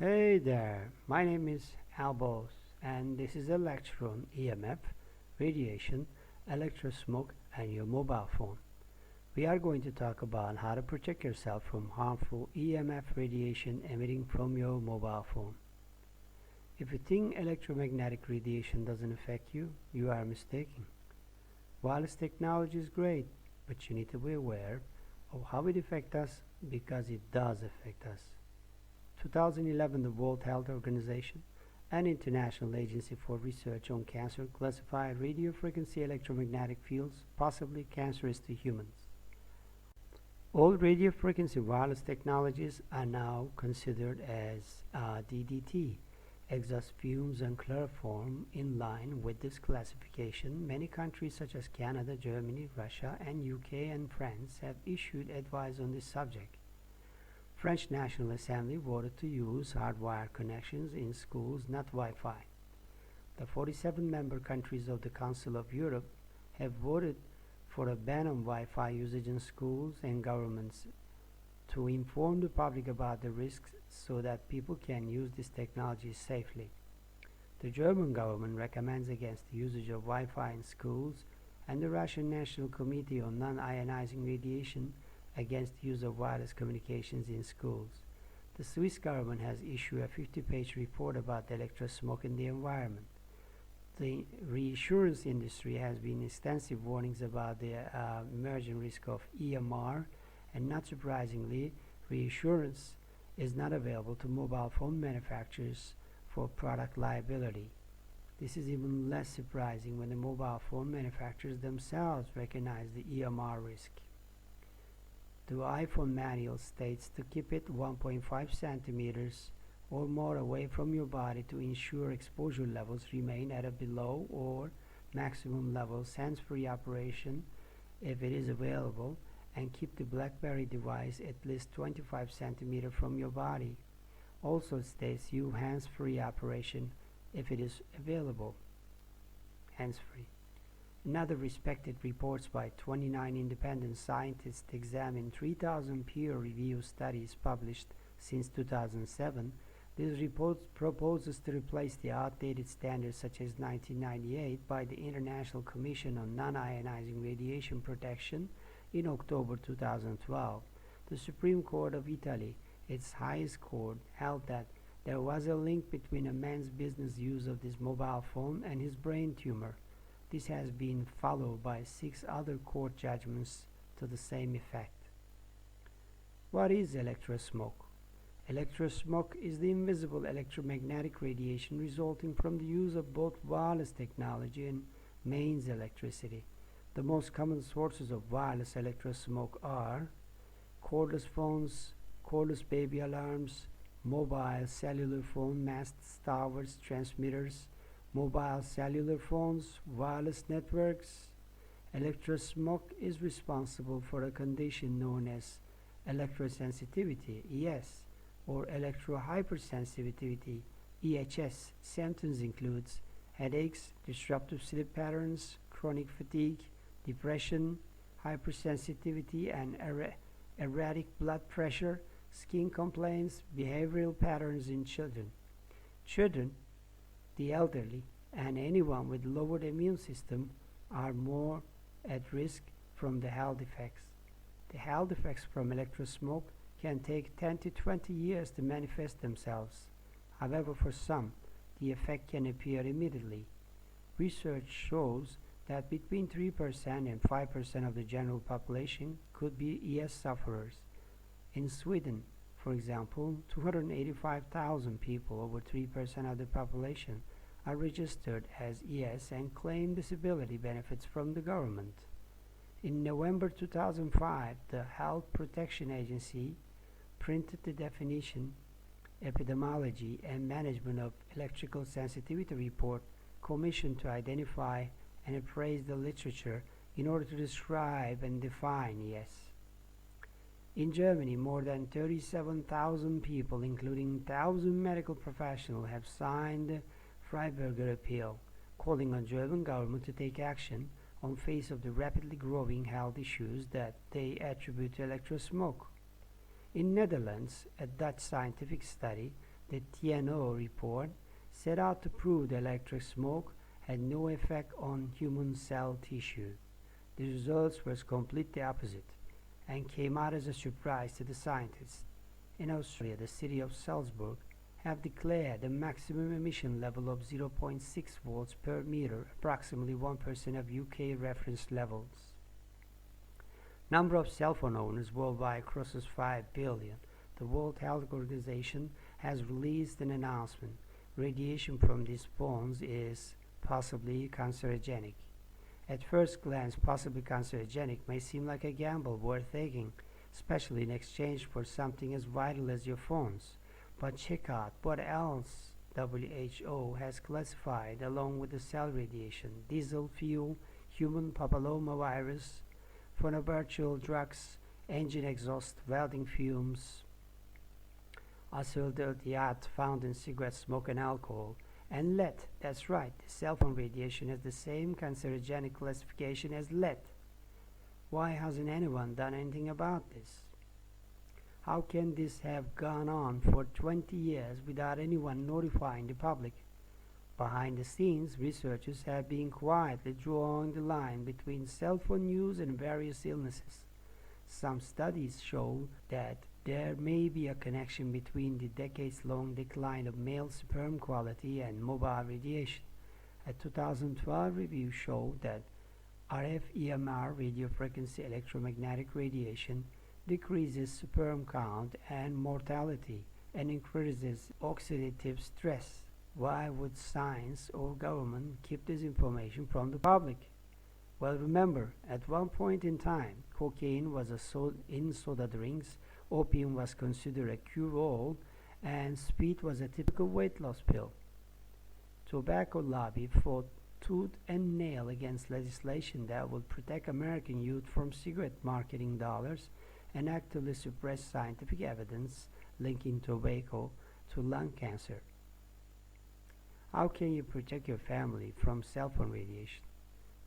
Hey there, my name is Albos and this is a lecture on EMF, radiation, electrosmog and your mobile phone. We are going to talk about how to protect yourself from harmful EMF radiation emitting from your mobile phone. If you think electromagnetic radiation doesn't affect you, you are mistaken. Wireless technology is great, but you need to be aware of how it affects us because it does affect us. 2011, the World Health Organization, an international agency for research on cancer, classified radiofrequency electromagnetic fields possibly cancerous to humans. All radiofrequency wireless technologies are now considered as DDT, exhaust fumes and chloroform. In line with this classification, many countries such as Canada, Germany, Russia, and UK and France have issued advice on this subject. French National Assembly voted to use hardwired connections in schools, not Wi-Fi. The 47 member countries of the Council of Europe have voted for a ban on Wi-Fi usage in schools and governments to inform the public about the risks so that people can use this technology safely. The German government recommends against the usage of Wi-Fi in schools, and the Russian National Committee on Non-Ionizing Radiation against the use of wireless communications in schools. The Swiss government has issued a 50-page report about the electrosmog in the environment. The reassurance industry has been extensive warnings about the emerging risk of EMR, and not surprisingly, reassurance is not available to mobile phone manufacturers for product liability. This is even less surprising when the mobile phone manufacturers themselves recognize the EMR risk. The iPhone manual states to keep it 1.5 centimeters or more away from your body to ensure exposure levels remain at a below or maximum level, hands-free operation if it is available, and keep the BlackBerry device at least 25 centimeters from your body. Also states use hands-free operation if it is available, hands-free. Another respected reports by 29 independent scientists examined 3,000 peer-reviewed studies published since 2007. This report proposes to replace the outdated standards such as 1998 by the International Commission on Non-Ionizing Radiation Protection in October 2012. The Supreme Court of Italy, its highest court, held that there was a link between a man's business use of this mobile phone and his brain tumor. This has been followed by 6 other court judgments to the same effect. What is electrosmog? Electrosmog is the invisible electromagnetic radiation resulting from the use of both wireless technology and mains electricity. The most common sources of wireless electrosmog are cordless phones, cordless baby alarms, mobile cellular phone masts, towers, transmitters, mobile cellular phones, wireless networks. Electrosmog is responsible for a condition known as electrosensitivity, ES, or electrohypersensitivity, EHS. Symptoms includes headaches, disruptive sleep patterns, chronic fatigue, depression, hypersensitivity and erratic blood pressure, skin complaints, behavioral patterns in children. Children, the elderly, and anyone with lowered immune system are more at risk from the health effects. The health effects from electrosmog can take 10 to 20 years to manifest themselves. However, for some, the effect can appear immediately. Research shows that between 3% and 5% of the general population could be ES sufferers. In Sweden, for example, 285,000 people, over 3% of the population, are registered as ES and claim disability benefits from the government. In November 2005, the Health Protection Agency printed the definition, epidemiology, and management of electrical sensitivity report commissioned to identify and appraise the literature in order to describe and define ES. In Germany, more than 37,000 people, including 1,000 medical professionals, have signed the Freiburger Appeal, calling on German government to take action on face of the rapidly growing health issues that they attribute to electrosmog. In Netherlands, a Dutch scientific study The TNO report set out to prove the electric smoke had no effect on human cell tissue. The results were completely opposite and came out as a surprise to the scientists. In Australia, the city of Salzburg have declared a maximum emission level of 0.6 volts per meter, approximately 1% of UK reference levels. Number of cell phone owners worldwide crosses 5 billion. The World Health Organization has released an announcement. Radiation from these phones is possibly cancerogenic. At first glance, possibly cancerogenic may seem like a gamble worth taking, especially in exchange for something as vital as your phones. But check out what else WHO has classified along with the cell radiation: diesel fuel, human papillomavirus, phenobarbitol drugs, engine exhaust, welding fumes, acetaldehyde found in cigarette smoke and alcohol, and lead. That's right, the cell phone radiation has the same cancerogenic classification as lead. Why hasn't anyone done anything about this? How can this have gone on for 20 years without anyone notifying the public? Behind the scenes, researchers have been quietly drawing the line between cell phone use and various illnesses. Some studies show that there may be a connection between the decades-long decline of male sperm quality and mobile radiation. A 2012 review showed that RF EMR, radiofrequency electromagnetic radiation, decreases sperm count and mortality and increases oxidative stress. Why would science or government keep this information from the public? Well, remember, at one point in time, cocaine was in soda drinks, opium was considered a cure-all, and speed was a typical weight loss pill. Tobacco lobby fought tooth and nail against legislation that would protect American youth from cigarette marketing dollars and actively suppress scientific evidence linking tobacco to lung cancer. How can you protect your family from cell phone radiation?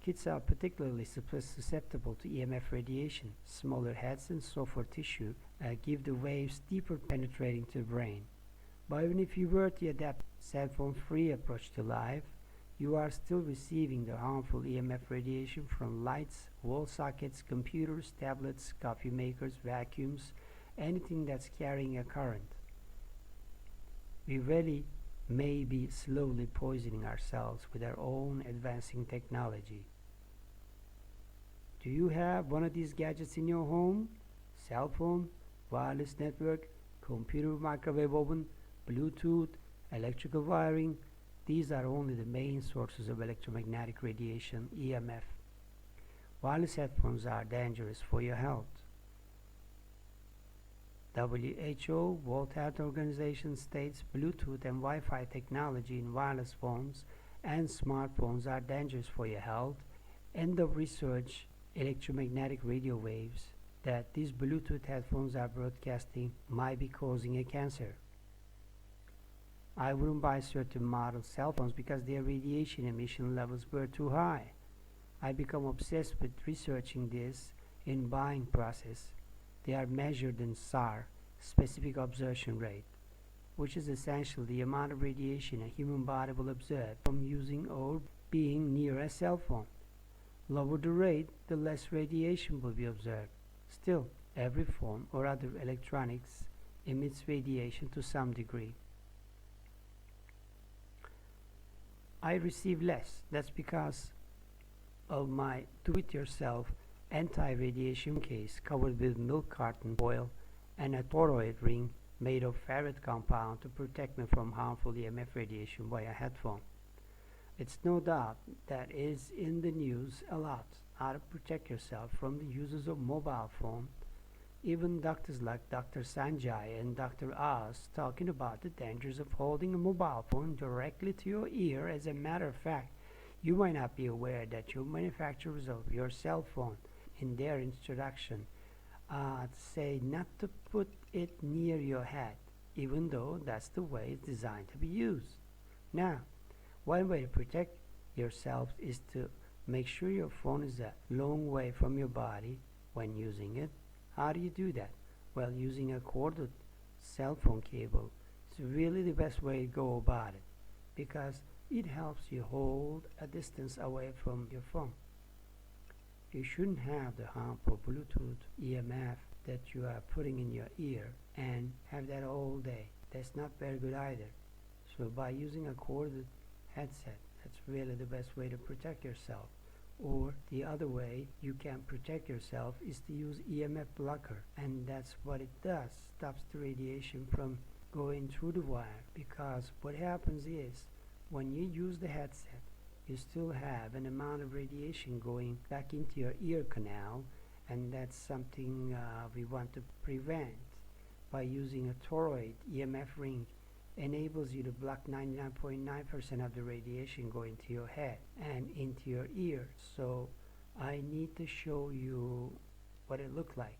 Kids are particularly susceptible to EMF radiation. Smaller heads and softer tissue give the waves deeper penetrating to the brain. But even if you were to adapt a cell phone-free approach to life, you are still receiving the harmful EMF radiation from lights, wall sockets, computers, tablets, coffee makers, vacuums, anything that's carrying a current. We really may be slowly poisoning ourselves with our own advancing technology. Do you have one of these gadgets in your home? Cell phone, wireless network, computer, microwave oven, Bluetooth, electrical wiring? These are only the main sources of electromagnetic radiation, EMF. Wireless headphones are dangerous for your health. WHO, World Health Organization, states Bluetooth and Wi-Fi technology in wireless phones and smartphones are dangerous for your health. End of research. Electromagnetic radio waves that these Bluetooth headphones are broadcasting might be causing a cancer. I wouldn't buy certain model cell phones because their radiation emission levels were too high. I become obsessed with researching this in buying process. They are measured in SAR, specific absorption rate, which is essentially the amount of radiation a human body will absorb from using or being near a cell phone. Lower the rate, the less radiation will be observed. Still, every phone or other electronics emits radiation to some degree. I receive less. That's because of my do-it-yourself anti-radiation case covered with milk carton foil and a toroid ring made of ferrite compound to protect me from harmful EMF radiation via headphone. It's no doubt that is in the news a lot, how to protect yourself from the users of mobile phone. Even doctors like Dr. Sanjay and Dr. Oz talking about the dangers of holding a mobile phone directly to your ear. As a matter of fact, you might not be aware that your manufacturers of your cell phone in their introduction say not to put it near your head, even though that's the way it's designed to be used. Now, one way to protect yourself is to make sure your phone is a long way from your body when using it. How do you do that? Well, using a corded cell phone cable It's really the best way to go about it because it helps you hold a distance away from your phone. You shouldn't have the harmful Bluetooth EMF that you are putting in your ear and have that all day. That's not very good either. So by using a corded headset, that's really the best way to protect yourself. Or the other way you can protect yourself is to use EMF blocker, and that's what it does. Stops the radiation from going through the wire, because what happens is when you use the headset you still have an amount of radiation going back into your ear canal, and that's something we want to prevent. By using a toroid EMF ring enables you to block 99.9% of the radiation going to your head and into your ears. So I need to show you what it looked like.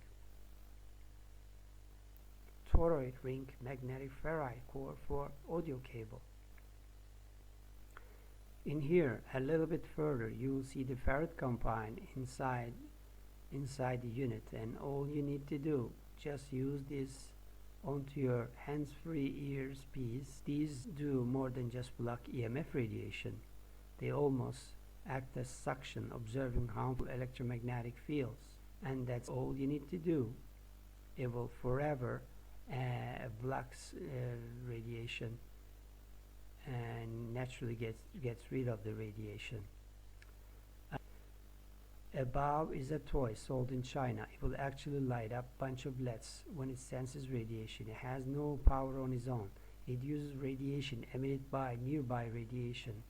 Toroid ring magnetic ferrite core for audio cable. In here, a little bit further, you will see the ferrite compound inside the unit, and all you need to do, just use this onto your hands-free ears piece. These do more than just block EMF radiation. They almost act as suction, observing harmful electromagnetic fields, and that's all you need to do. It will forever blocks radiation and naturally gets rid of the radiation. A bulb is a toy sold in China. It will actually light up a bunch of LEDs when it senses radiation. It has no power on its own. It uses radiation emitted by nearby radiation